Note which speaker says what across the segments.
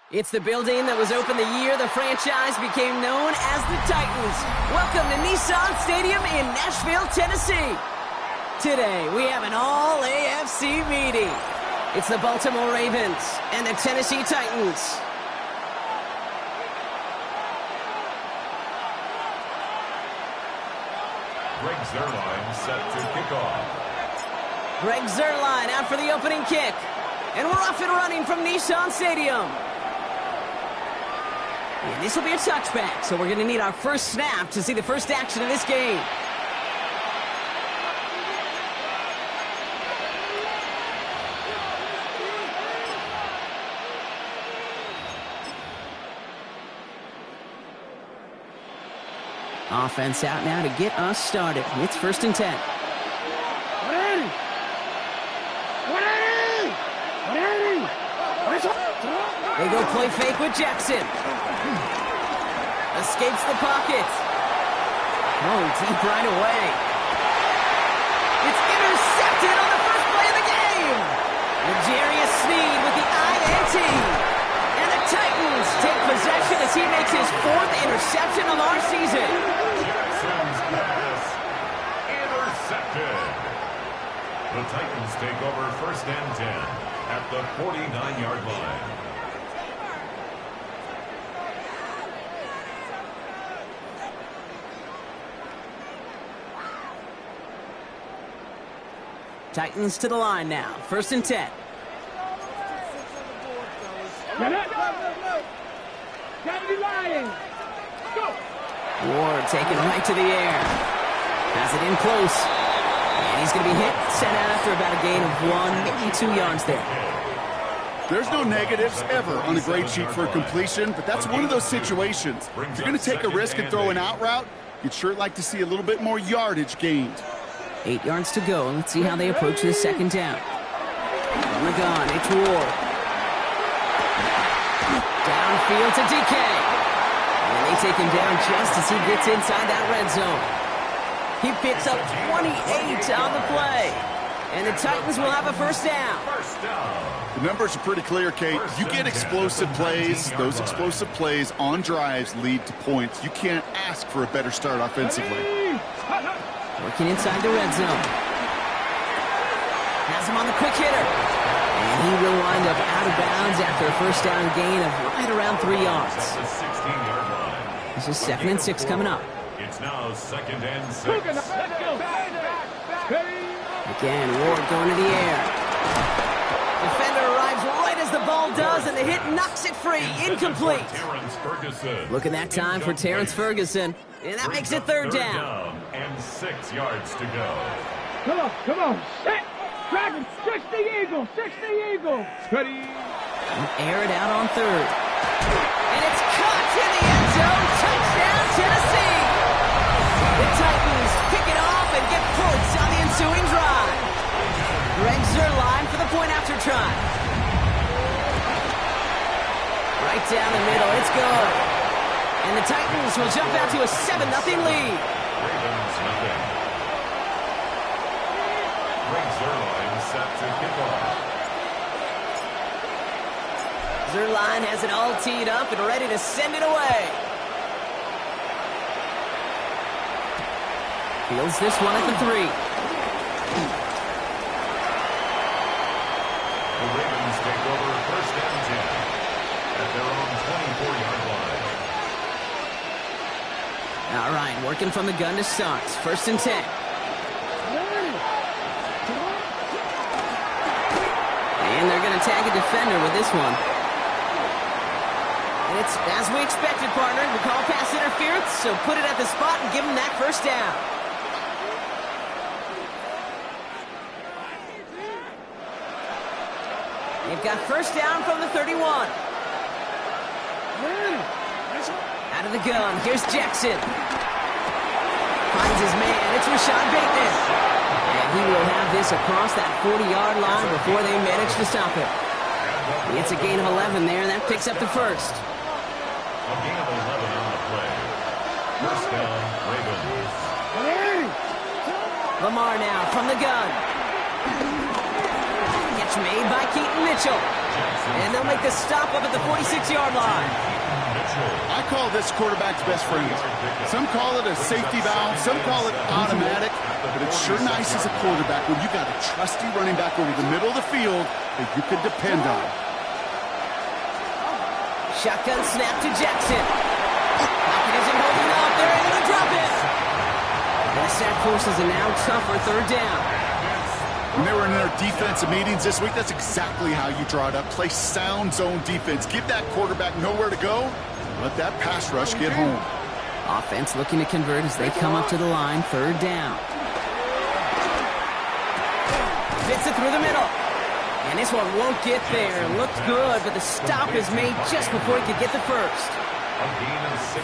Speaker 1: It's the building that was opened the year the franchise became known as the Titans. Welcome to Nissan Stadium in Nashville, Tennessee. Today, we have an all-AFC meeting. It's the Baltimore Ravens and the Tennessee Titans.
Speaker 2: Greg Zuerlein set to kick off.
Speaker 1: Greg Zuerlein out for the opening kick. And we're off and running from Nissan Stadium. And this will be a touchback, so we're going to need our first snap to see the first action of this game. Offense out now to get us started. It's 1st and 10. They go play fake with Jackson. Escapes the pocket. Oh, deep right away. It's intercepted on the first play of the game. L'Jarius Sneed with the INT. And the Titans take possession as he makes his 4th interception of our season.
Speaker 2: Jackson's pass intercepted. The Titans take over 1st and 10 at the 49-yard line.
Speaker 1: Titans to the line now. 1st and 10. Ward taken right to the air. Has it in close. And he's going to be hit, sent out after about a gain of 1, maybe 2 yards there.
Speaker 3: There's no negatives ever on a grade sheet for a completion, but that's one of those situations. If you're going to take a risk and throw an out route, you'd sure like to see a little bit more yardage gained.
Speaker 1: 8 yards to go. Let's see how they approach this 2nd down. On the gun, it's Ward. Downfield to DK. And they take him down just as he gets inside that red zone. He picks up 28 on the play. And the Titans will have a 1st down.
Speaker 3: The numbers are pretty clear, Kate. You get explosive plays. Those explosive plays on drives lead to points. You can't ask for a better start offensively.
Speaker 1: Working inside the red zone. Has him on the quick hitter. And he will wind up out of bounds after a 1st down gain of right around 3 yards.
Speaker 2: The 16-yard line.
Speaker 1: This is 2nd and 6 coming up.
Speaker 2: It's now 2nd and 6.
Speaker 1: Again, Ward going to the air. Defender arrives right as the ball does, and the hit knocks it free. Incomplete. Looking that time for Terrence Ferguson. And that makes it 3rd down.
Speaker 2: And 6 yards to go.
Speaker 4: Come on. Set. Dragon. 60 Eagle. 60 Eagle. Ready.
Speaker 1: Air it out on 3rd. And it's caught in the end zone. Touchdown, Tennessee. The Titans pick it off and get points on the ensuing drive. Greg Zuerlein for the point after try. Right down the middle. It's good. And the Titans will jump out to a 7-0 lead.
Speaker 2: Ravens nothing. Greg Zuerlein set to kick off.
Speaker 1: Zuerlein has it all teed up and ready to send it away. Fields this one at the 3.
Speaker 2: The Ravens take over 1st and 10 at their own 24-yard line.
Speaker 1: All right, working from the gun to start. 1st and 10. And they're going to tag a defender with this one. And it's as we expected, partner. We call pass interference, so put it at the spot and give them that 1st down. They've got 1st down from the 31. Out of the gun, here's Jackson. Finds his man, it's Rashad Bateman. And he will have this across that 40-yard line before they manage to stop it. It's a gain of 11 there, and that picks up the 1st.
Speaker 2: A gain of 11 on the play. 1st down, Ravens.
Speaker 1: Lamar now from the gun. Catch made by Keaton Mitchell. And they'll make the stop up at the 46-yard line.
Speaker 3: I call this quarterback's best friend. Some call it a safety valve, some call it automatic, but it's sure nice as a quarterback when you got a trusty running back over the middle of the field that you can depend on.
Speaker 1: Shotgun snap to Jackson. Pocket isn't holding up. They're able to drop it. And the sack forces a now tougher third down.
Speaker 3: When they were in their defensive meetings this week, that's exactly how you draw it up. Play sound zone defense. Give that quarterback nowhere to go. Let that pass rush get home.
Speaker 1: Offense looking to convert as they come up to the line. Third down. Fits it through the middle. And this one won't get there. Looked good, but the stop is made just before he could get the first.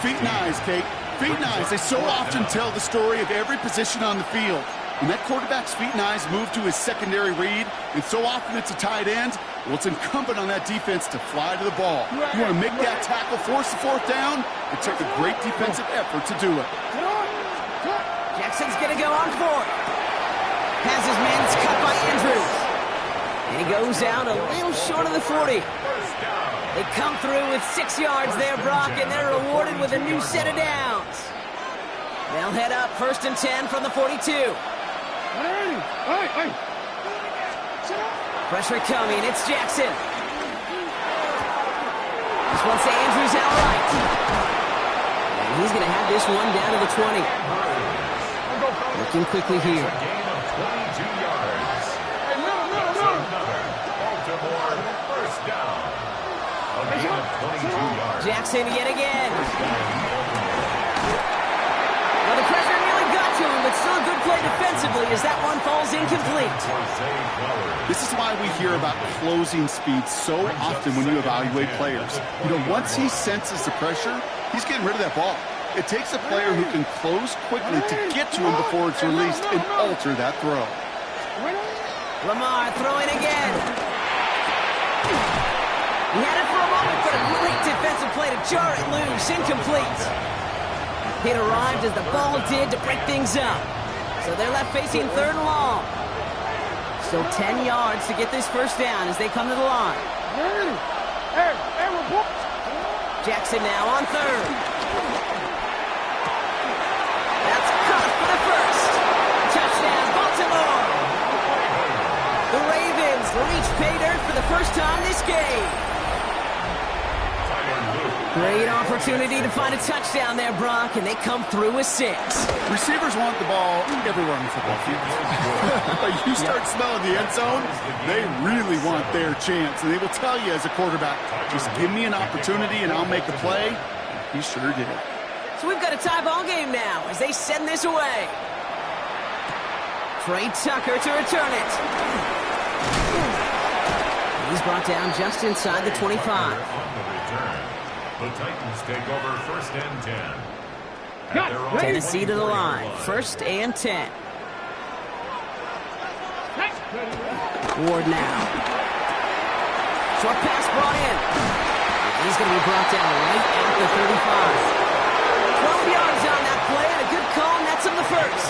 Speaker 3: Feet and eyes, Kate. Feet and eyes. They so often tell the story of every position on the field. When that quarterback's feet and eyes move to his secondary read, and so often it's a tight end, well, it's incumbent on that defense to fly to the ball. You want to make that tackle, force the fourth down, it took a great defensive effort to do it.
Speaker 1: Jackson's going to go on fourth. Has his man, it's cut by Andrews. And he goes out a little short of the 40. They come through with 6 yards there, Brock, and they're rewarded with a new set of downs. They'll head up 1st and 10 from the 42. Pressure coming, it's Jackson. This one's to Andrews outright. And he's going to have this one down to the 20. Looking quickly here. Jackson yet again. Well, the pressure nearly got to him, but still a good play defensively as that one falls incomplete.
Speaker 3: This is why we hear about closing speed so often when you evaluate players. You know, once he senses the pressure, he's getting rid of that ball. It takes a player who can close quickly to get to him before it's released and alter that throw.
Speaker 1: Lamar throwing again. He had it for a moment, but a great defensive play to jar it loose. Incomplete. It arrived as the ball did to break things up. So they're left facing 3rd and long. Still 10 yards to get this first down as they come to the line. Jackson now on 3rd. That's caught for the first. Touchdown, Baltimore. The Ravens reach pay dirt for the first time this game. Great opportunity to find a touchdown there, Brock, and they come through with 6.
Speaker 3: Receivers want the ball everywhere on the football field. But you start smelling the end zone, they really want their chance. And they will tell you as a quarterback, just give me an opportunity and I'll make a play. He sure did.
Speaker 1: So we've got a tie ball game now as they send this away. Trey Tucker to return it. He's brought down just inside the 25.
Speaker 2: The Titans take over 1st and 10.
Speaker 1: Tennessee to the line. 1st and 10. Ward now. Short pass brought in. He's going to be brought down right at the 35. 12 yards on that play and a good call, and that's on the first.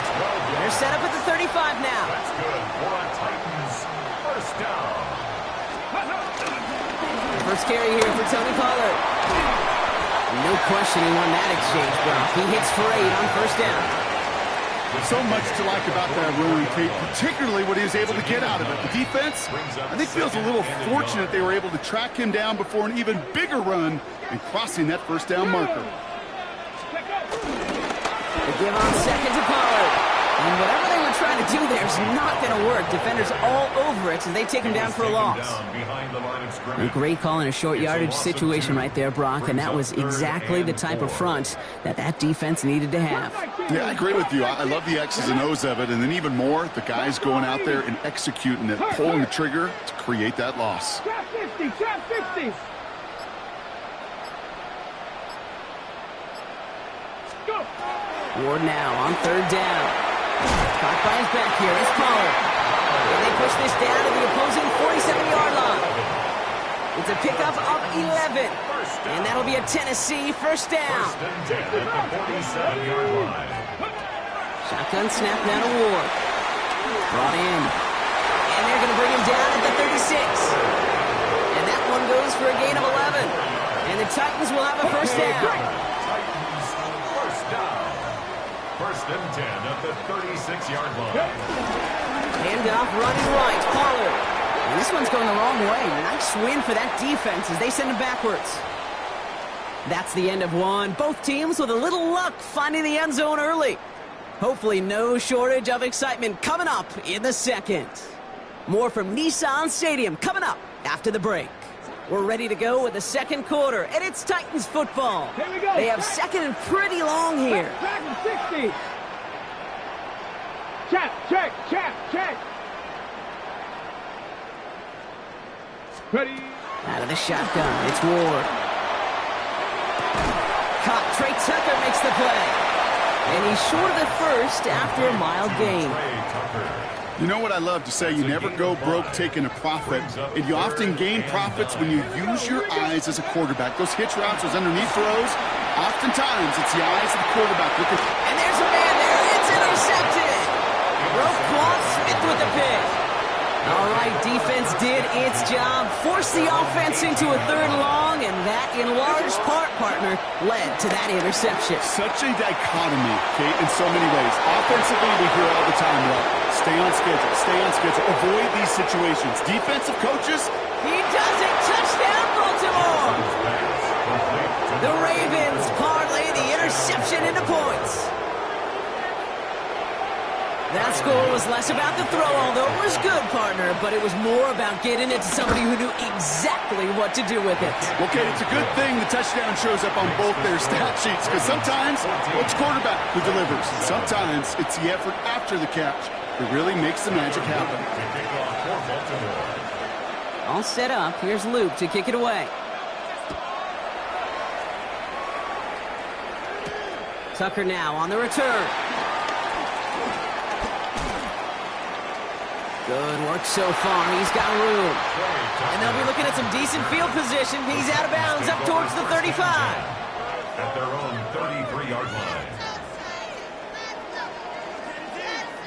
Speaker 1: They're set up at the 35 now.
Speaker 2: That's good for a Titans 1st down.
Speaker 1: First carry here for Tony Pollard. No question he won that exchange, Brock. He hits for 8 on 1st down.
Speaker 3: So much to like about that run, Kate, particularly what he was able to get out of it. The defense, I think, feels a little fortunate they were able to track him down before an even bigger run and crossing that 1st down marker.
Speaker 1: The give on 2nd to Pollard. And whatever they were trying to do there is not going to work. Defenders all over it as they take him down for a loss. A great call in a short yardage situation right there, Brock, and that was exactly the type of front that defense needed to have.
Speaker 3: Yeah, I agree with you. I love the X's and O's of it, and then even more, the guys going out there and executing it, pulling the trigger to create that loss.
Speaker 4: Trap 50, trap 50. Go.
Speaker 1: Ward now on 3rd down. Caught by his back here. It's Pollard. And they push this down to the opposing 47-yard line. It's a pickup of 11. And that'll be a Tennessee 1st down. Shotgun snap now to Ward. Brought in. And they're going to bring him down at the 36. Titans will have a first down.
Speaker 2: Titans first down. First and 10 at the 36-yard line.
Speaker 1: Handoff running right. Pollard. And this one's going the wrong way. Nice win for that defense as they send it backwards. That's the end of one. Both teams with a little luck finding the end zone early. Hopefully no shortage of excitement coming up in the second. More from Nissan Stadium coming up after the break. We're ready to go with the second quarter, and it's Titans football.
Speaker 4: Here we go.
Speaker 1: They have second and pretty long here.
Speaker 4: Second 60. Check. Ready.
Speaker 1: Out of the shotgun, it's Ward. Caught. Trey Tucker makes the play. And he's short of the first after a mild gain.
Speaker 3: You know what I love to say? You never go broke taking a profit, and you often gain profits when you use your eyes as a quarterback. Those hitch routes, those underneath throws, oftentimes it's the eyes of the quarterback.
Speaker 1: And there's a man there. It's intercepted. Roquan Smith with the pick. All right, defense did its job. Forced the offense into a third and long, and that, in large part, partner, led to that interception.
Speaker 3: Such a dichotomy, Kate, in so many ways. Offensively, we hear all the time, stay on schedule, avoid these situations. Defensive coaches,
Speaker 1: He does it. Touchdown, Baltimore. The Ravens parlay the interception into points. That score was less about the throw, although it was good, partner, but it was more about getting it to somebody who knew exactly what to do with it.
Speaker 3: okay, it's a good thing the touchdown shows up on both their stat sheets, because sometimes it's quarterback who delivers. Sometimes it's the effort after the catch that really makes the magic happen.
Speaker 1: All set up. Here's Luke to kick it away. Tucker now on the return. Good work so far. He's got room. And they'll be looking at some decent field position. He's out of bounds up towards the 35.
Speaker 2: At their own 33-yard line.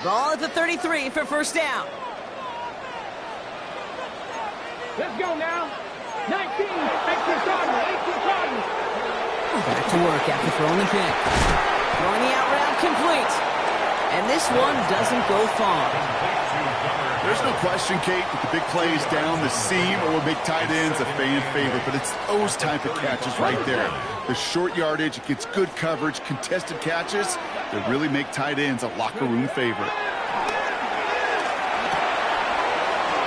Speaker 1: Ball at the 33 for first down.
Speaker 4: Let's go now. 19. Extra Cardinals.
Speaker 1: Back to work after throwing the pick. Throwing the out route complete. And this one doesn't go far.
Speaker 3: There's no question, Kate, that the big plays down the seam or will make tight ends a fan favorite, but it's those type of catches right there. The short yardage, it gets good coverage, contested catches that really make tight ends a locker room favorite.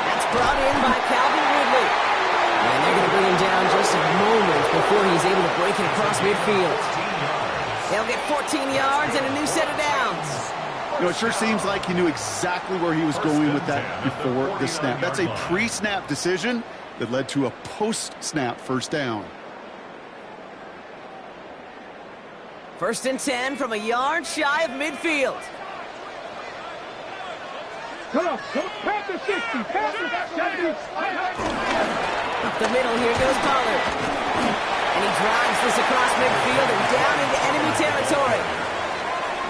Speaker 1: That's brought in by Calvin Ridley. And they're going to bring him down just a moment before he's able to break it across midfield. They'll get 14 yards and a new set of downs.
Speaker 3: You know, it sure seems like he knew exactly where he was going with that before the snap. That's a pre-snap decision that led to a post-snap first down.
Speaker 1: First and 10 from a yard shy of midfield.
Speaker 4: Come on. Pass the 60. Pass the 70.
Speaker 1: Up the middle, here goes Pollard. And he drives this across midfield and down into enemy territory.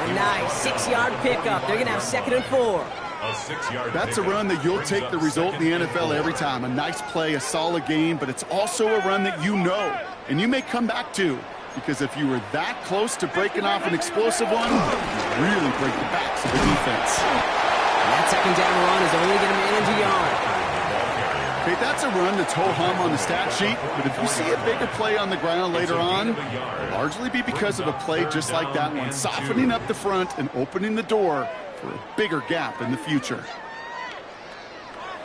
Speaker 1: A nice 6-yard pickup. They're going to have second and 4.
Speaker 2: A 6-yard
Speaker 3: That's a run that you'll take the result in the NFL every time. A nice play, a solid game, but it's also a run that you know, and you may come back to, because if you were that close to breaking off an explosive one, you really break the backs of the defense.
Speaker 1: And that second down run is only going to manage a yard.
Speaker 3: Okay, that's a run that's ho-hum on the stat sheet, but if you see a bigger play on the ground later on, it'll largely be because of a play just like that one, softening up the front and opening the door for a bigger gap in the future.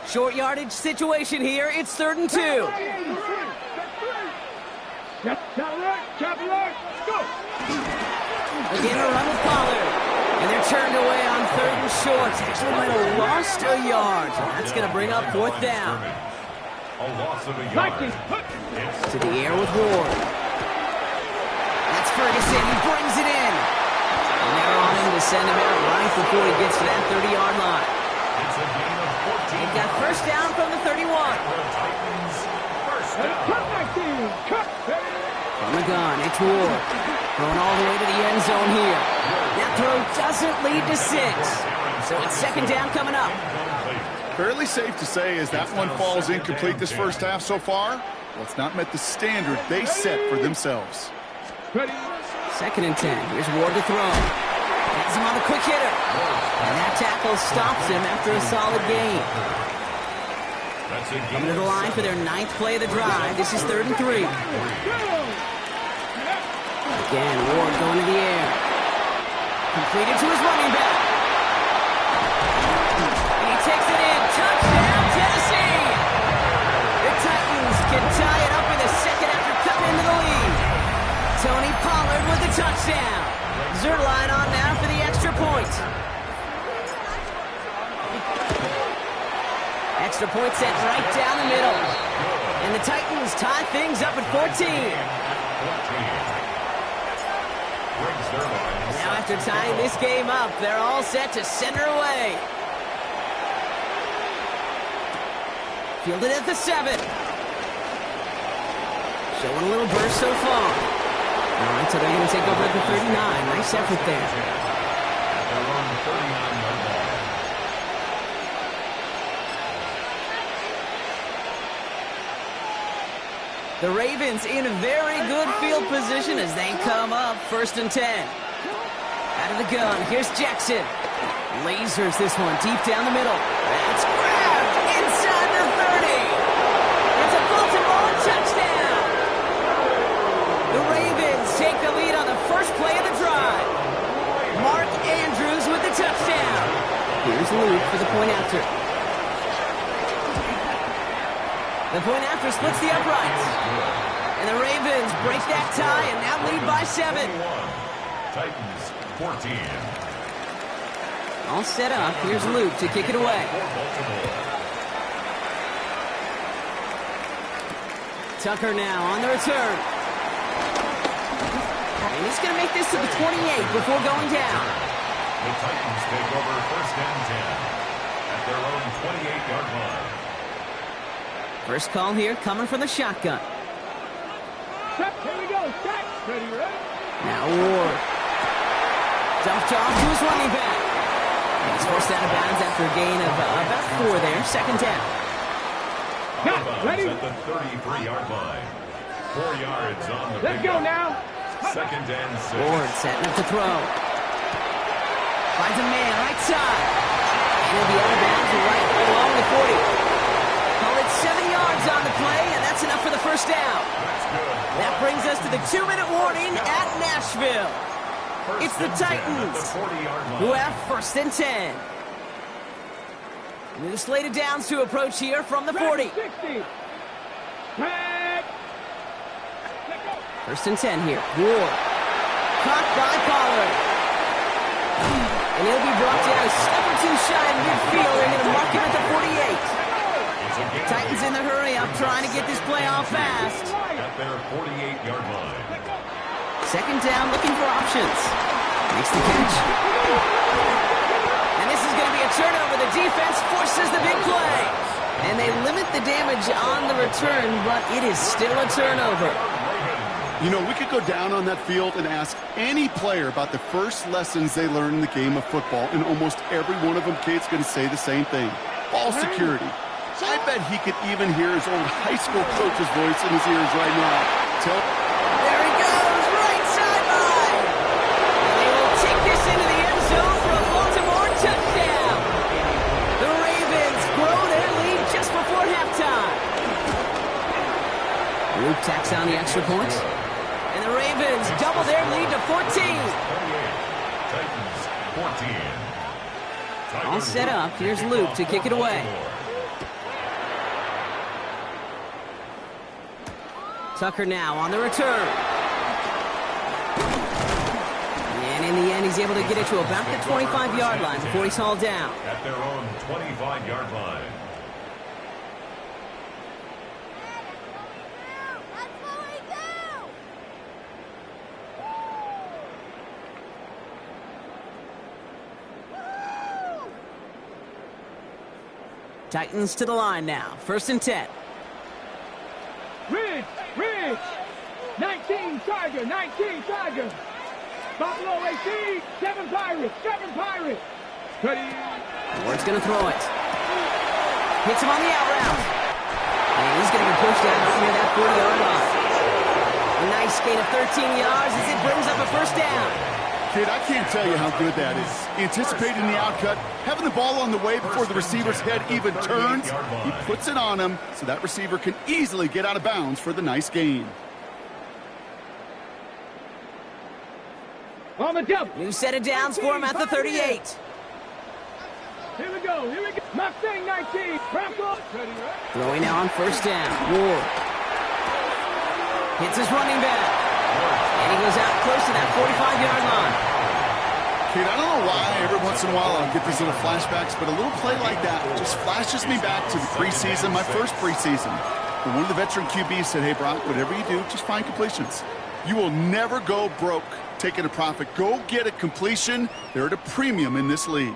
Speaker 1: Short yardage situation here. It's third and 2.
Speaker 4: Chop alert. Go.
Speaker 1: Again, a run with Pollard. And they're turned away on third and short. Actually might have lost a yard. So that's going to bring up fourth down.
Speaker 2: A loss of a yard.
Speaker 1: To the air with Ward. That's Ferguson. He brings it in. And they're on him to send him out right before he gets to that 30-yard line.
Speaker 2: It's a gain of 14.
Speaker 1: They've got first down from the 31.
Speaker 2: Titans first down.
Speaker 4: Cut back team. Cut.
Speaker 1: From the gun, it's Ward. Going all the way to the end zone here. That throw doesn't lead to 6. So it's second down coming up.
Speaker 3: Fairly safe to say as that one falls incomplete this first half so far. Well, it's not met the standard they set for themselves.
Speaker 4: Ready.
Speaker 1: 2nd and 10. Here's Ward to throw. Has him on the quick hitter. And that tackle stops him after a solid gain. Coming to the line for their 9th play of the drive. This is 3rd and 3. Again, Ward going to the air. Completed to his running back. And he takes it in. Touchdown, Tennessee! The Titans can tie it up in a second after cutting into the lead. Tony Pollard with the touchdown. Zerline on now for the extra point. Extra point set right down the middle. And the Titans tie things up at 14. Now after tying this game up, they're all set to center away. Fielded at the 7. Showing a little burst so far. All right, so they're going to take over at the 39. Nice effort there. The Ravens in very good field position as they come up 1st and 10. Out of the gun, here's Jackson. Lasers this one deep down the middle. That's grabbed inside the 30. It's a Baltimore touchdown. The Ravens take the lead on the first play of the drive. Mark Andrews with the touchdown. Here's Luke for the point after. The point after splits the uprights. And the Ravens break that tie and now lead by 7.
Speaker 2: Titans 14.
Speaker 1: All set up. Here's Luke to kick it away. Tucker now on the return. And he's going to make this to the 28 before going down.
Speaker 2: The Titans take over 1st and 10 at their own 28-yard line.
Speaker 1: First call here coming from the shotgun.
Speaker 4: Set. Here we go. Set. Ready, ready.
Speaker 1: Now Ward. Dumped off to his running back. And he's forced out of bounds after a gain of about 4 there. 2nd down.
Speaker 4: Now, ready.
Speaker 2: At the 33-yard line. 4 yards on the
Speaker 4: Let's go now.
Speaker 2: 2nd and 6.
Speaker 1: Ward setting up to throw. Finds a man right side. And he'll be out of bounds right along the 40. Call it 7 yards on the play, and that's enough for the first down. That brings us to the 2-minute warning at Nashville. It's the Titans who have 1st and 10. New slated downs to approach here from the 40.
Speaker 4: 60.
Speaker 1: 1st and 10 here. Ward. Caught by Pollard. And he'll be brought down a step or 2 shy in midfield. They're going to mark him at the 48. Titans in the hurry up, trying to get this play off fast.
Speaker 2: At their 48-yard line.
Speaker 1: 2nd down, looking for options. Makes the catch. And this is going to be a turnover. The defense forces the big play. And they limit the damage on the return, but it is still a turnover.
Speaker 3: You know, we could go down on that field and ask any player about the first lessons they learned in the game of football, and almost every one of them, Kate's going to say the same thing. Ball security. I bet he could even hear his old high school coach's voice in his ears right now.
Speaker 1: There he goes, right sideline. And they will take this into the end zone for a Baltimore touchdown. The Ravens grow their lead just before halftime. Luke tacks on the extra point. And the Ravens double their lead to 14.
Speaker 2: Titans 14.
Speaker 1: All set up. Here's Luke to kick it away. Tucker now on the return. And in the end, he's able to get it to about the 25-yard line before he's hauled down.
Speaker 2: At their own 25-yard line.
Speaker 1: Titans to the line now. 1st and 10.
Speaker 4: Ridge. 19 Tiger. 19 Tiger. Buffalo AC. 7 Pirates. 7 Pirates. Ready.
Speaker 1: Ward's going to throw it. Hits him on the out route. And he's going to be pushed out near that 40-yard line. A nice gain of 13 yards as it brings up a first down.
Speaker 3: Kid, I can't tell you how good that is. Anticipating the outcut, having the ball on the way before the receiver's head even turns. He puts it on him so that receiver can easily get out of bounds for the nice gain.
Speaker 4: On the jump.
Speaker 1: New set of downs for him at the 38.
Speaker 4: Here we go. Mustang 19.
Speaker 1: Throwing now on first down. Ward. Hits his running back. And he goes out close to that 45-yard line.
Speaker 3: Kid, I don't know why every once in a while I'll get these little flashbacks, but a little play like that just flashes me back to the preseason, my first preseason. And one of the veteran QBs said, hey, Brock, whatever you do, just find completions. You will never go broke taking a profit. Go get a completion. They're at a premium in this league.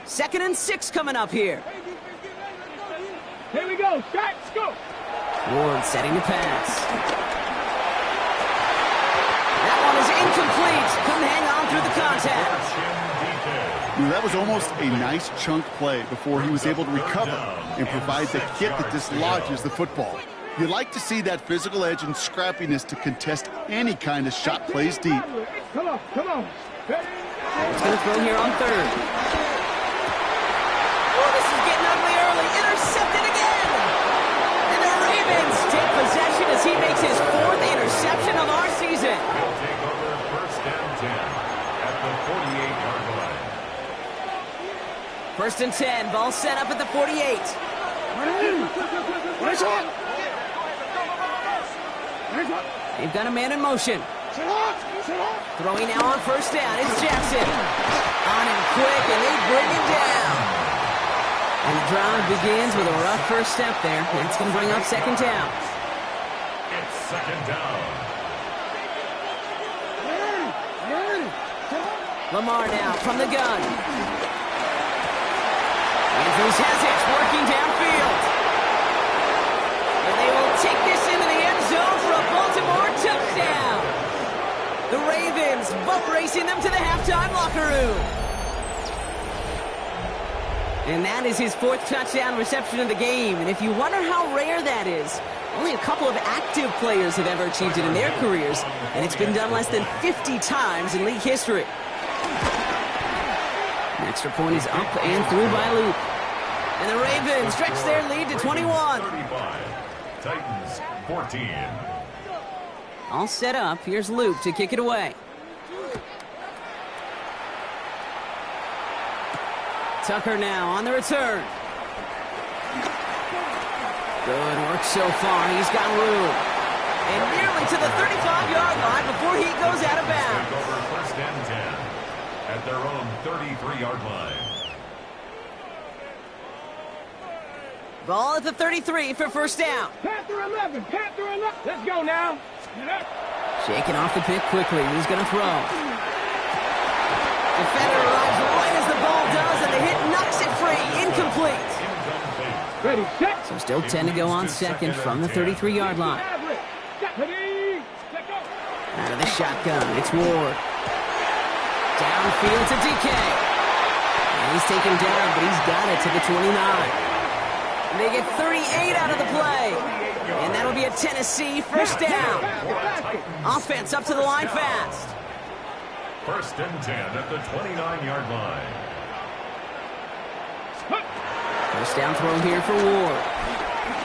Speaker 1: 2nd and 6 coming up here.
Speaker 4: Here we go. Let's go.
Speaker 1: Ward setting the pass. That one is incomplete. Couldn't hang on through the contact.
Speaker 3: That was almost a nice chunk play before he was able to recover and provide the hit that dislodges the football. You like to see that physical edge and scrappiness to contest any kind of shot plays deep.
Speaker 4: Come on.
Speaker 1: It's going to throw here on 3rd. Oh, this is getting ugly early. Intercepted again. And the Ravens take possession as he makes his 4th interception of our season.
Speaker 2: He'll take over first and 10 at the 48-yard line.
Speaker 1: 1st and 10. Ball set up at the 48. They've got a man in motion. Throwing now on first down. It's Jackson. On him quick, and they bring him down. And the drive begins with a rough first step there. It's going to bring up 2nd down.
Speaker 2: It's 2nd down.
Speaker 1: Lamar now from the gun. Andrews has it, working downfield. And they will take this into the end zone for a Baltimore touchdown. The Ravens boat racing them to the halftime locker room. And that is his 4th touchdown reception of the game. And if you wonder how rare that is, only a couple of active players have ever achieved it in their careers, and it's been done less than 50 times in league history. An extra point is up and through by Luke. And the Ravens stretch their lead to 21.
Speaker 2: 35. Titans 14.
Speaker 1: All set up. Here's Luke to kick it away. Tucker now on the return. Good work so far. He's got room. And nearly to the 35-yard line before he goes out of bounds.
Speaker 2: Take over first and 10 at their own 33-yard line.
Speaker 1: Ball at the 33 for first down.
Speaker 4: Panther 11. Let's go now.
Speaker 1: Shaking off the pick quickly. He's going to throw. Defender arrives right as the ball does, and the hit knocks it free. Incomplete.
Speaker 4: Ready, set.
Speaker 1: So still 10 to go on 2nd from the 33-yard line.
Speaker 4: Ready, let go.
Speaker 1: Out of the shotgun, it's Ward. Downfield to DK. And he's taken down, but he's got it to the 29. And they get 38 out of the play. And that'll be a Tennessee first down. Offense up to the line fast.
Speaker 2: First and 10 at the 29-yard line.
Speaker 1: First down throw here for Ward.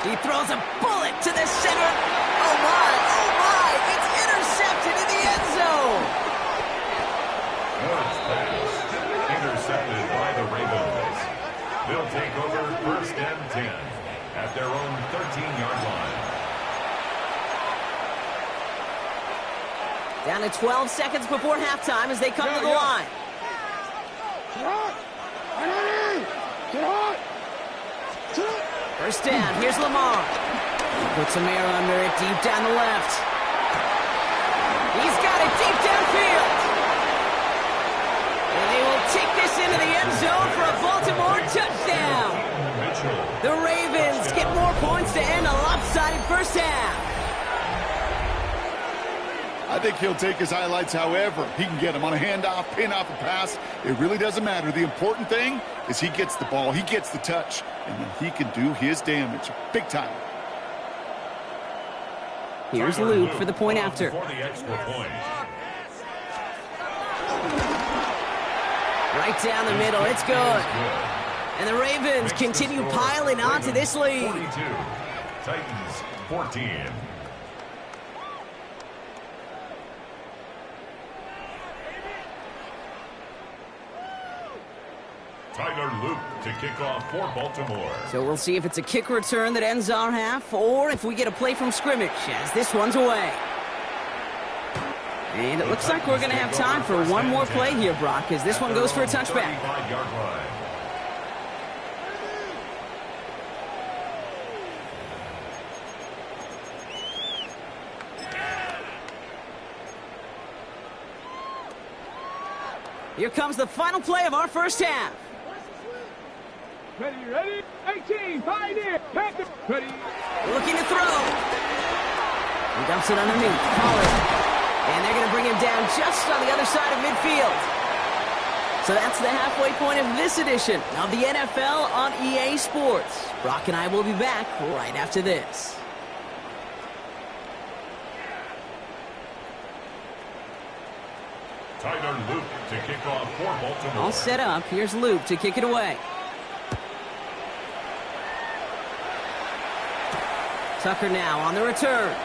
Speaker 1: He throws a bullet to the center. Oh my, it's intercepted in the end zone.
Speaker 2: Ward's pass intercepted by the Ravens. They'll take over first and 10 at their own 13-yard line.
Speaker 1: Down to 12 seconds before halftime as they come to the line. First down, here's Lamar. He puts some air under it, deep down the left. He's got it deep downfield. And they will take this into the end zone for a Baltimore touchdown. The Ravens get more points to end a lopsided first half.
Speaker 3: I think he'll take his highlights however he can get them on a handoff, pin off a pass. It really doesn't matter. The important thing is he gets the ball, he gets the touch, and then he can do his damage big time.
Speaker 1: Here's Luke for the point after.
Speaker 2: For the extra point.
Speaker 1: Right down the middle. It's good. And the Ravens continue piling onto this lead.
Speaker 2: 42. Titans 14. Tyler Luke to kick off for Baltimore.
Speaker 1: So we'll see if it's a kick return that ends our half or if we get a play from scrimmage as this one's away. And it looks like we're going to have time for one more play here, Brock, as this one goes for a touchback.
Speaker 2: 35-yard line.
Speaker 1: Here comes the final play of our first half.
Speaker 4: Ready? 18, Pioneer, Panther, ready.
Speaker 1: Looking to throw. He dumps it underneath. Pollard. And they're going to bring him down just on the other side of midfield. So that's the halfway point of this edition of the NFL on EA Sports. Brock and I will be back right after this.
Speaker 2: Tyler Luke to kick off for Baltimore.
Speaker 1: All set up. Here's Luke to kick it away. Tucker now on the return.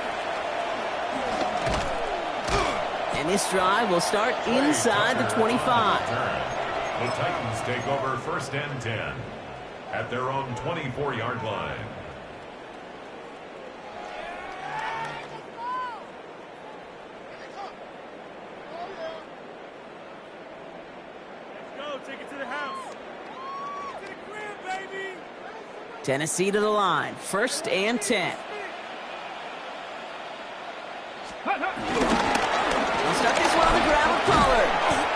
Speaker 1: And this drive will start inside the 25.
Speaker 2: The Titans take over first and 10 at their own 24-yard line.
Speaker 5: Let's go, take it to the house. To the crib, baby.
Speaker 1: Tennessee to the line. First and 10. He'll start this one on the ground with Pollard.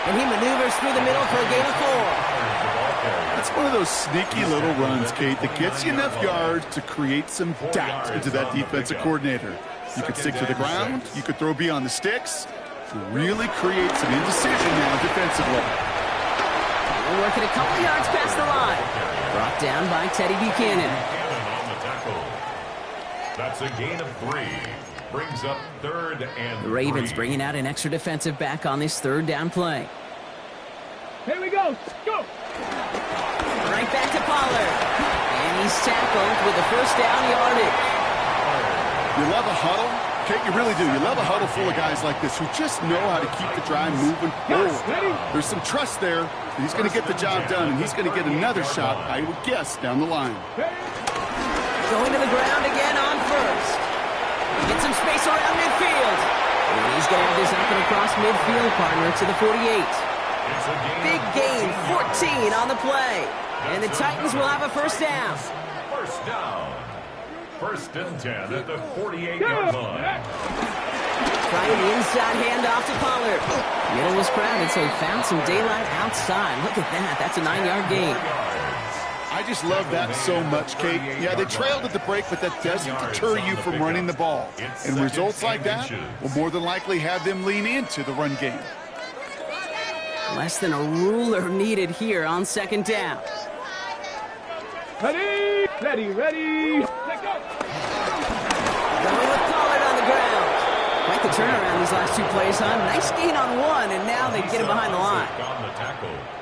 Speaker 1: And he maneuvers through the middle for a gain of 4.
Speaker 3: That's one of those sneaky little runs, Kate, that gets you enough yards to create some doubt into that defensive coordinator. You could stick to the ground, you could throw beyond the sticks, to really create some indecision now defensively.
Speaker 1: We're working a couple yards past the line. Brought down by Teddy Buchanan.
Speaker 2: On the tackle. That's a gain of 3. Brings up third and
Speaker 1: The Ravens
Speaker 2: 3.
Speaker 1: bringing out an extra defensive back on this third down play.
Speaker 4: Here we go. Go.
Speaker 1: Right back to Pollard. And he's tackled with the first down yardage.
Speaker 3: You love a huddle? Kate, you really do. You love a huddle full of guys like this who just know how to keep the drive moving forward. There's some trust there that he's going to get the job done, and he's going to get another shot, I would guess, down the line.
Speaker 1: Going to the ground again on first. Get some space around midfield. And he's going to have this up and across midfield, partner, to the 48. Big gain, 14 on the play. And the Titans will have a first down.
Speaker 2: First down. First and 10 at the 48-yard line.
Speaker 1: Trying the inside handoff to Pollard. Middle was crowded, so he found some daylight outside. Look at that. That's a 9-yard gain.
Speaker 3: I just love that so much, Kate. Yeah, they trailed at the break, but that doesn't deter you from running the ball. And results like that will more than likely have them lean into the run game.
Speaker 1: Less than a ruler needed here on second down.
Speaker 4: Ready. Let's go.
Speaker 1: Going with Pollard on the ground. Quite the turnaround these last two plays, huh? Nice gain on one, and now they get him behind the line.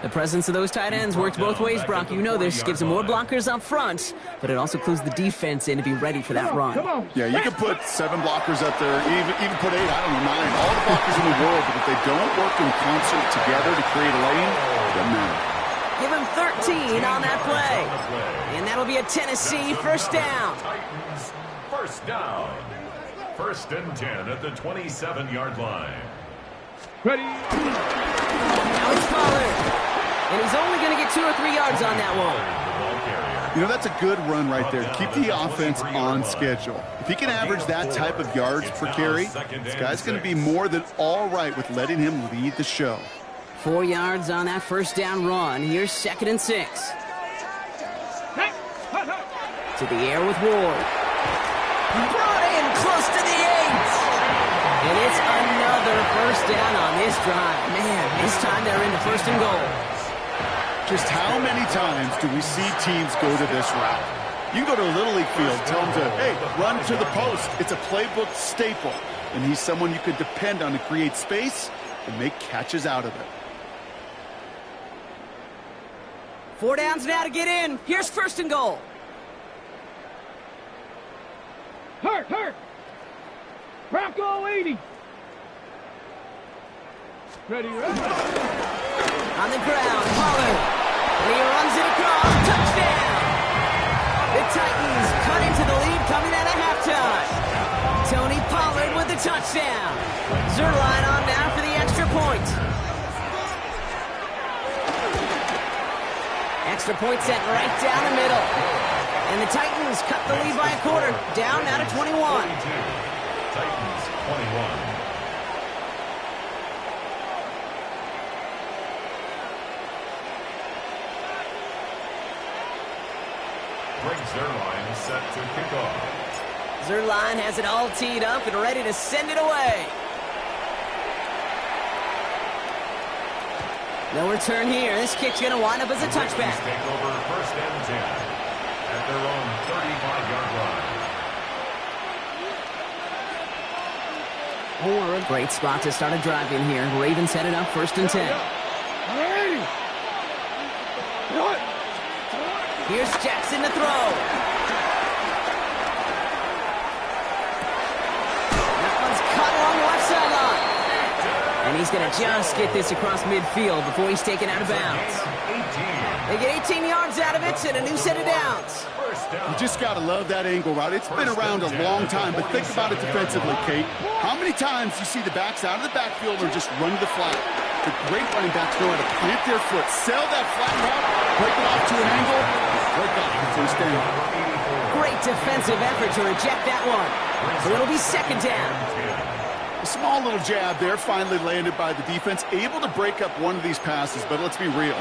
Speaker 1: The presence of those tight ends works both ways, Brock. You know this. Gives them more blockers up front, but it also clues the defense in to be ready for that run.
Speaker 4: Come on.
Speaker 3: Yeah, you can put 7 blockers up there, even put 8, I don't know, 9, all the blockers in the world, but if they don't work in concert together to create a lane, it doesn't matter.
Speaker 1: Give him 13 on that play. And that'll be a Tennessee first down.
Speaker 2: Titans first down. First and 10 at the 27-yard line.
Speaker 4: Ready.
Speaker 1: Now it's Pollard. And he's only going to get 2 or 3 yards on that one.
Speaker 3: You know, that's a good run right there to keep the offense on schedule. If he can average that type of yards per carry, this guy's going to be more than all right with letting him lead the show.
Speaker 1: 4 yards on that first down run. Here's 2nd and 6. To the air with Ward. Brought in close to the 8. And it's another first down on this drive. Man, this time they're into first and goal.
Speaker 3: Just how many times do we see teams go to this route? You go to a Little League field, tell them to, hey, run to the post. It's a playbook staple. And he's someone you could depend on to create space and make catches out of it.
Speaker 1: 4 downs now to get in. Here's first and goal.
Speaker 4: Hurt. Bronco 80. Ready.
Speaker 1: On the ground, Pollard. And he runs it across. Touchdown. The Titans cut into the lead coming out of halftime. Tony Pollard with the touchdown. Zerline on now for the extra point. Extra point set right down the middle. And the Titans cut the lead by a quarter. Down now to 21.
Speaker 2: Titans 21. Greg Zerline set to kick off.
Speaker 1: Zerline has it all teed up and ready to send it away. No return here. This kick's going to wind up as a touchback.
Speaker 2: Take over first and 10 at their own 35-yard line.
Speaker 1: Great spot to start a drive in here. Ravens headed up first and 10. Here's Jackson to throw. That one's caught along the left sideline. And he's going to just get this across midfield before he's taken out of bounds. They get 18 yards out of it and a new set of downs.
Speaker 3: You just got to love that angle route. It's been around a long time, but think about it defensively, Kate. How many times you see the backs out of the backfield or just run to the flat? The great running backs know how to plant their foot, sell that flat route, break it off to an angle, break off to a stand.
Speaker 1: Great defensive effort to reject that one. So it'll be second down.
Speaker 3: A small little jab there, finally landed by the defense, able to break up one of these passes, but let's be real.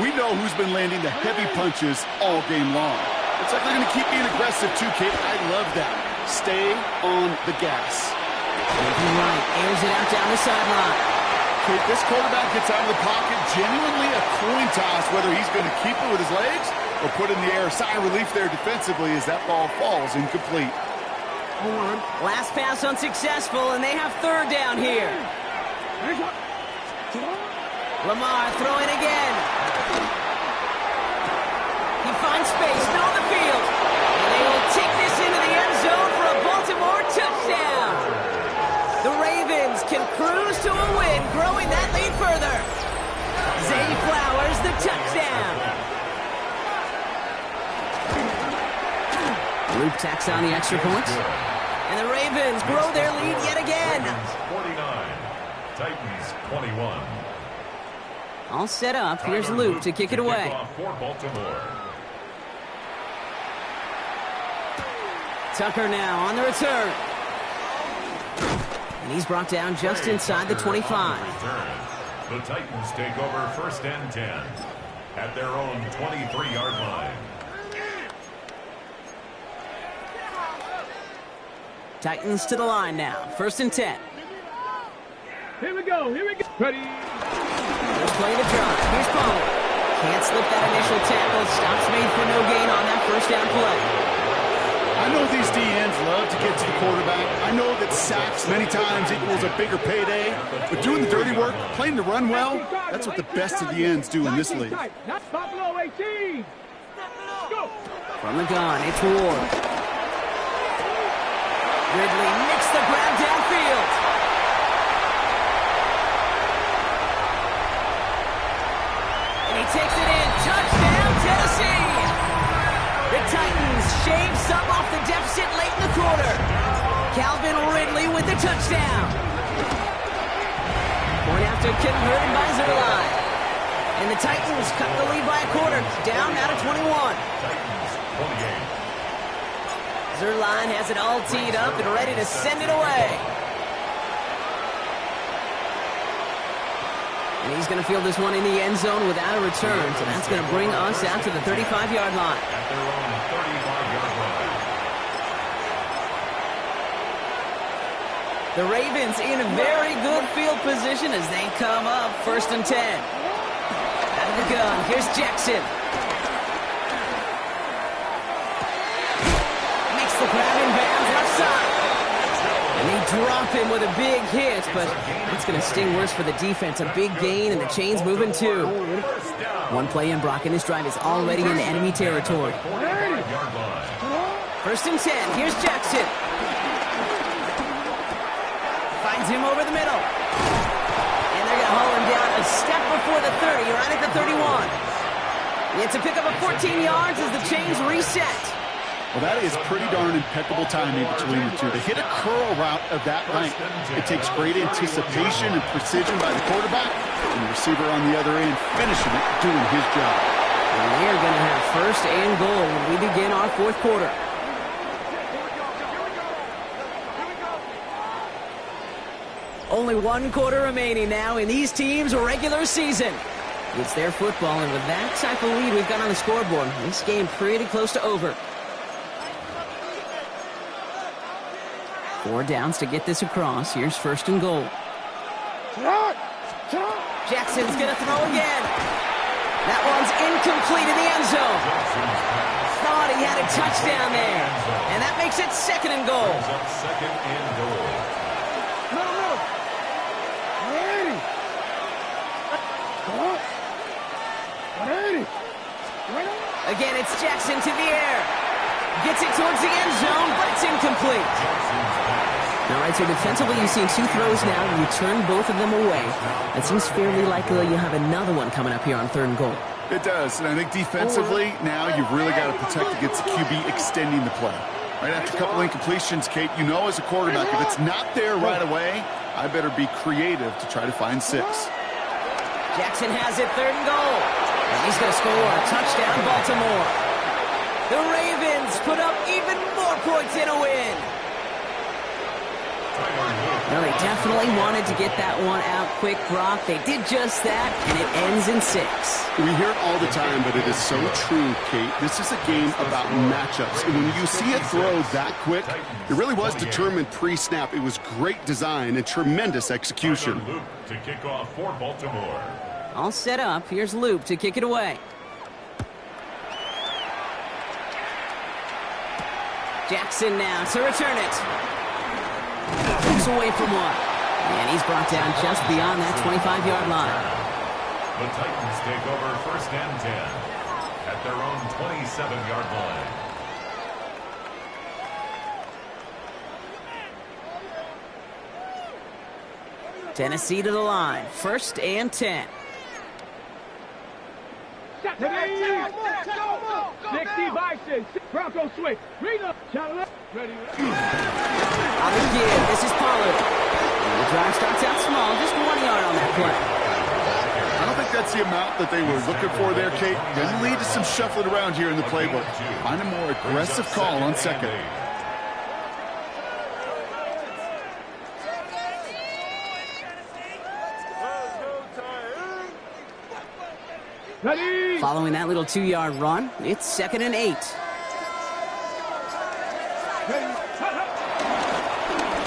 Speaker 3: We know who's been landing the heavy punches all game long. Looks like they're going to keep being aggressive too, Kate. I love that. Stay on the gas.
Speaker 1: Looking right, airs it out down the sideline.
Speaker 3: Kate, this quarterback gets out of the pocket, genuinely a coin toss, whether he's going to keep it with his legs or put in the air. Sigh of relief there defensively as that ball falls incomplete.
Speaker 1: Last pass unsuccessful, and they have third down here. Lamar throwing again. He finds space, middle of the field. And they will take this into the end zone for a Baltimore touchdown. The Ravens can cruise to a win, growing that lead further. Zay Flowers, the touchdown. Luke tacks on the extra point. And the Ravens grow their lead yet again.
Speaker 2: 49, Titans 21.
Speaker 1: All set up. Here's Luke to kick it away.
Speaker 2: For Baltimore.
Speaker 1: Tucker now on the return. And he's brought down just inside the 25.
Speaker 2: The Titans take over first and 10 at their own 23-yard line.
Speaker 1: Titans to the line now. First and 10.
Speaker 4: Here we go. Ready.
Speaker 1: First play of the drive. Here's Pollard. Can't slip that initial tackle. Stops made for no gain on that first down play.
Speaker 3: I know these DNs love to get to the quarterback. I know that sacks many times equals a bigger payday. But doing the dirty work, playing to run well, that's what the best of the ends do in this league.
Speaker 4: That's Buffalo 18. Go.
Speaker 1: From the gun, it's Ward. Ridley nicks the ground downfield. And he takes it in. Touchdown, Tennessee. The Titans shave some off the deficit late in the quarter. Calvin Ridley with the touchdown. Point after converted by Zerline. And the Titans cut the lead by a quarter. Down now to 21.
Speaker 2: Titans 28.
Speaker 1: Zerline has it all teed up and ready to send it away. And he's going to field this one in the end zone without a return. So that's going to bring us out to the 35-yard line.
Speaker 2: At their own 35-yard line.
Speaker 1: The Ravens in a very good field position as they come up 1st and 10. Out of the gun, here's Jackson. Makes the grab in bounds left side. And they drop him with a big hit, but it's going to sting worse for the defense. A big gain, and the chain's moving too. One play in, Brock, and this drive is already in enemy territory. 1st and 10, here's Jackson. Finds him over the middle. And they're going to haul him down a step before the 30, right at the 31. It's a pickup of 14 yards as the chains reset.
Speaker 3: Well, that is pretty darn impeccable timing between the two. To hit a curl route of that length, it takes great anticipation and precision by the quarterback, and the receiver on the other end finishing it, doing his job.
Speaker 1: And they're going to have 1st and goal when we begin our 4th quarter. Only 1 quarter remaining now in these teams' regular season. It's their football, and with that type of lead we've got on the scoreboard, this game pretty close to over. 4 downs to get this across. Here's 1st and goal. Jackson's going to throw again. That one's incomplete in the end zone. Thought he had a touchdown there. And that makes it 2nd and goal. Again, it's Jackson to the air. Gets it towards the end zone, but it's incomplete. All right, so defensively, you've seen 2 throws now. You turn both of them away. It seems fairly likely you'll have another one coming up here on 3rd and goal.
Speaker 3: It does, and I think defensively, now you've really got to protect against the QB extending the play. Right after a couple incompletions, Kate, you know as a quarterback, if it's not there right away, I better be creative to try to find 6.
Speaker 1: Jackson has it 3rd and goal. And he's going to score a touchdown, Baltimore. The Ravens put up even more points in a win. Well, they definitely wanted to get that one out quick, Brock. They did just that, and it ends in 6.
Speaker 3: We hear it all the time, but it is so true, Kate. This is a game about matchups. And when you see a throw that quick, it really was determined pre-snap. It was great design and tremendous execution.
Speaker 2: To kick off for Baltimore.
Speaker 1: All set up. Here's Loop to kick it away. Jackson now to return it. Looks away from one. And he's brought down just beyond that 25-yard line.
Speaker 2: The Titans take over 1st and 10 at their own 27-yard line.
Speaker 1: Tennessee to the line. 1st and 10.
Speaker 4: 60 vices. Bronco switch. Read up. Ready.
Speaker 1: On the give. This is Pollard. And the drive starts out small. Just 1 yard on that play.
Speaker 3: I don't think that's the amount that they were looking for there, Kate. Going to lead to some shuffling around here in the playbook. Find a more aggressive call on 2nd.
Speaker 4: Ready.
Speaker 1: Following that little 2-yard run, it's 2nd and 8.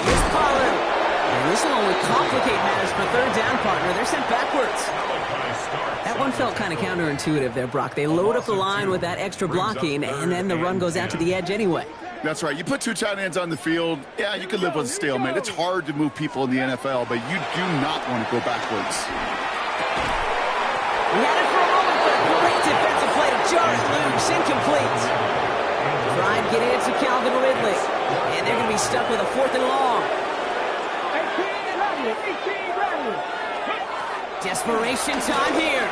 Speaker 1: Here's Pollard. And this will only complicate matters for 3rd down, partner. They're sent backwards. That one felt kind of counterintuitive there, Brock. They load up the line with that extra blocking, and then the run goes out to the edge anyway.
Speaker 3: That's right. You put 2 tight ends on the field, yeah, you can live with a stalemate. It's hard to move people in the NFL, but you do not want to go backwards.
Speaker 1: He had it for a moment, but a great defensive play to jar it loose. Incomplete. Tried getting it to Calvin Ridley. And they're going to be stuck with a 4th and long.
Speaker 4: 18 ready.
Speaker 1: Desperation time here.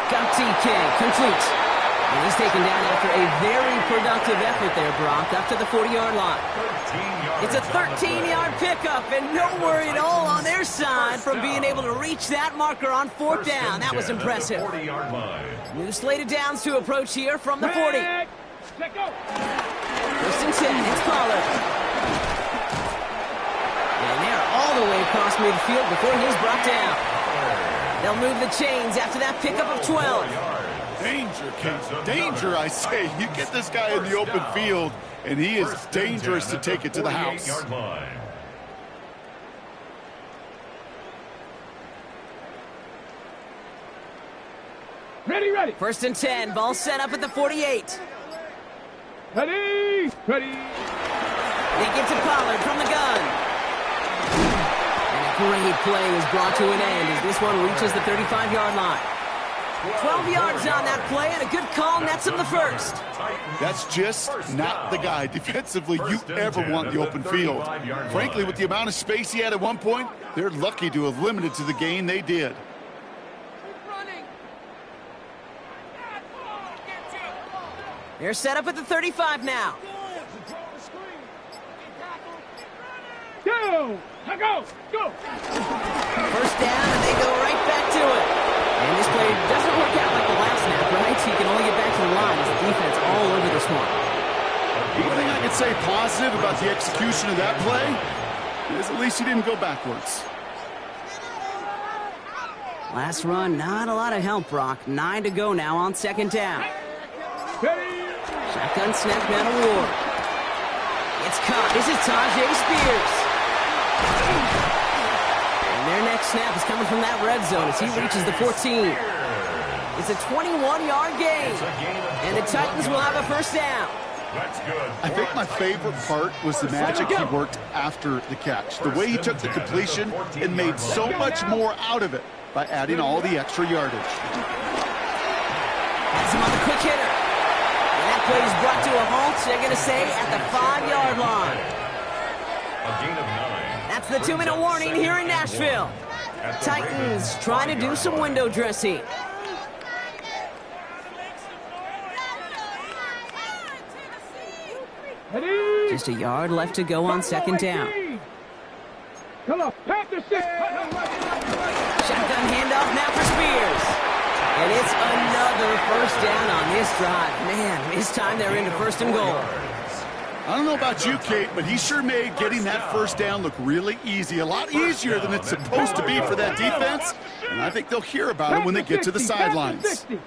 Speaker 1: Got DK. Complete. And he's taken down after a very productive effort there, Brock, up to the 40-yard line. It's a 13-yard pickup, and no worry at all on their side from being able to reach that marker on 4th down. That was impressive. New slate of downs to approach here from the 40. 1st and 10, it's Pollard. And they're all the way across midfield before he's brought down. They'll move the chains after that pickup of 12.
Speaker 3: Danger, Kate. Danger, I say. You get this guy in the open field, and he is dangerous to take it to the house.
Speaker 4: Ready, ready.
Speaker 1: 1st and 10. Ball set up at the 48.
Speaker 4: Ready, ready.
Speaker 1: They get to Pollard from the gun. And a great play is brought to an end as this one reaches the 35-yard line. 12 yards on that play, and a good call nets him the first.
Speaker 3: That's just not the guy defensively you ever want in the open field. Frankly, with the amount of space he had at one point, they're lucky to have limited to the gain they did.
Speaker 1: They're set up at the 35 now.
Speaker 4: Go! Go! Go!
Speaker 1: First down, and they go right back to it. And this play doesn't work out like the last snap, right? So you can only get back to the line as the defense all over this one.
Speaker 3: One thing I can say positive about the execution of that play is at least he didn't go backwards.
Speaker 1: Last run, not a lot of help, Brock. 9 to go now on 2nd down. Shotgun snap down to Ward. It's caught. This is Tajay Spears. And their next snap is coming from that red zone as he reaches the 14. It's a 21-yard gain. And the Titans will have a first down.
Speaker 3: I think my favorite part was the magic he worked after the catch. The way he took the completion and made so much more out of it by adding all the extra yardage.
Speaker 1: That's him on the quick hitter. And that play is brought to a halt, they're going to say, at the 5-yard line.
Speaker 2: A gain of 9.
Speaker 1: That's the 2-minute warning here in Nashville. Titans trying to do some window dressing. Just a yard left to go on 2nd down.
Speaker 4: Come on, Panther 6.
Speaker 1: Shotgun handoff now for Spears. And it's another first down on this drive. Man, this time they're into 1st and goal.
Speaker 3: I don't know about you, Kate, but he sure made getting that first down look really easy. A lot easier than it's supposed to be for that defense. And I think they'll hear about it when they get to the sidelines.
Speaker 1: Spears.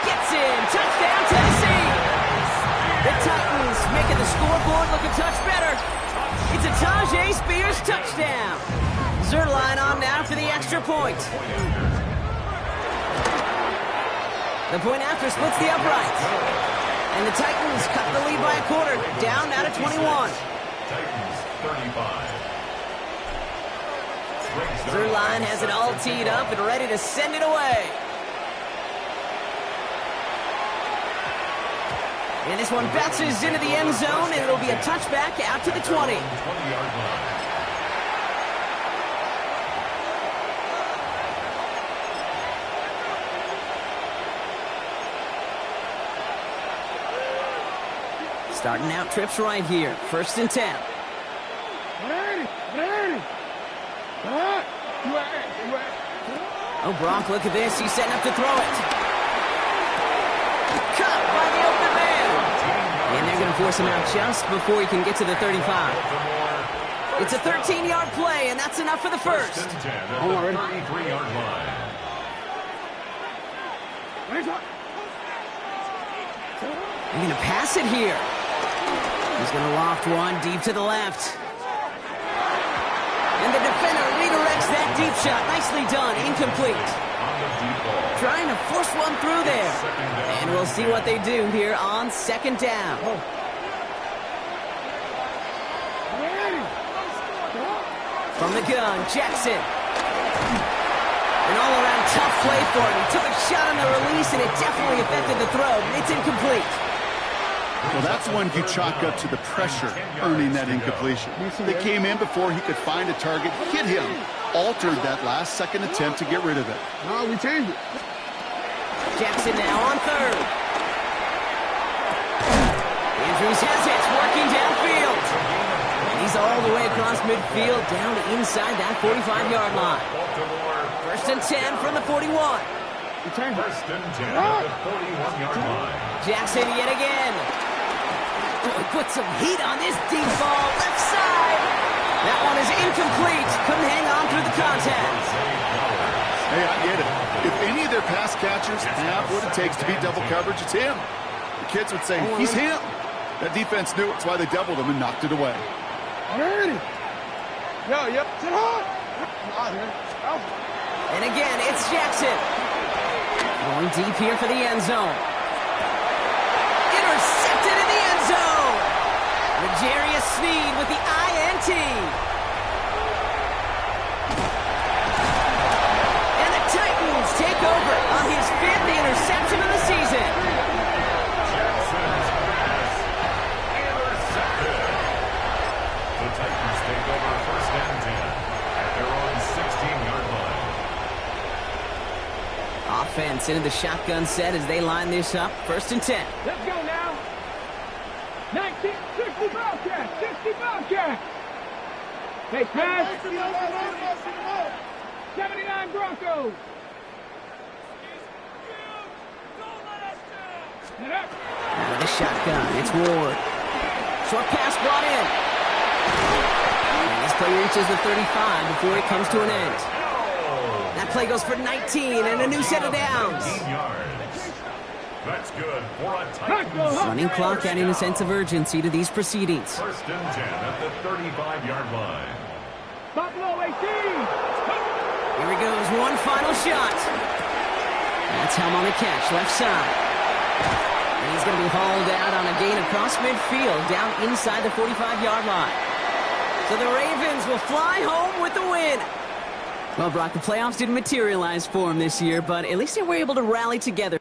Speaker 1: Gets in. Touchdown, Tennessee. The Titans making the scoreboard look a touch better. It's a Tajay Spears touchdown. Zerline on now for the extra point. The point after splits the upright. And the Titans cut the lead by a quarter. Down now to 21.
Speaker 2: Titans 35.
Speaker 1: Zerline has it all teed up and ready to send it away. And this one bounces into the end zone, and it'll be a touchback out to the 20.
Speaker 2: 20-yard line.
Speaker 1: Starting out trips right here. 1st and 10. Oh, Brock, look at this. He's setting up to throw it. Caught by the open man. And they're going to force him out just before he can get to the 35. It's a 13-yard play, and that's enough for the first.
Speaker 2: 33-yard line.
Speaker 1: They're going to pass it here. He's going to loft one deep to the left. And the defender redirects that deep shot. Nicely done. Incomplete. Trying to force one through there. And we'll see what they do here on 2nd down. From the gun, Jackson. An all-around tough play for him. He took a shot on the release, and it definitely affected the throw. It's incomplete.
Speaker 3: Well, that's one you chalk up to the pressure earning that incompletion. They came in before he could find a target, hit him, altered that last-second attempt to get rid of it.
Speaker 4: No, we changed it.
Speaker 1: Jackson now on 3rd. Andrews has it, working downfield. And he's all the way across midfield, down inside that 45-yard line. 1st and 10 from the 41.
Speaker 2: 1st and 10 at the 41-yard line.
Speaker 1: Jackson yet again. Oh, he put some heat on this deep ball, left side. That one is incomplete. Couldn't hang on through the contact.
Speaker 3: Hey, I get it. If any of their pass catchers have what it takes to beat double coverage, it's him. The kids would say, he's him. That defense knew it. That's why they doubled him and knocked it away.
Speaker 5: Alrighty. Yo, sit hard.
Speaker 1: And again, it's Jackson. Going deep here for the end zone. Intercepted in the end zone. L'Jarius Sneed with the INT. And the Titans take over on his 5th interception of the season.
Speaker 2: Jackson's pass intercepted. The Titans take over first and 10 at their own 16-yard line.
Speaker 1: Offense into the shotgun set as they line this up. 1st and 10.
Speaker 4: Let's go now. 1960 Bobcat. 60 Bobcat. Hey, pass. 79 Broncos. Set up.
Speaker 1: Out of the shotgun, it's Ward. Short pass brought in. And this play reaches the 35 before it comes to an end. That play goes for 19 and a new set of downs.
Speaker 2: 19 yards. That's good for a Titans.
Speaker 1: Running clock adding a sense of urgency to these proceedings.
Speaker 2: 1st and 10 at the 35-yard line.
Speaker 4: Buffalo 18.
Speaker 1: Here he goes, one final shot. That's Helm on the catch, left side. And he's going to be hauled out on a gain across midfield, down inside the 45-yard line. So the Ravens will fly home with the win. Well, Brock, the playoffs didn't materialize for him this year, but at least they were able to rally together.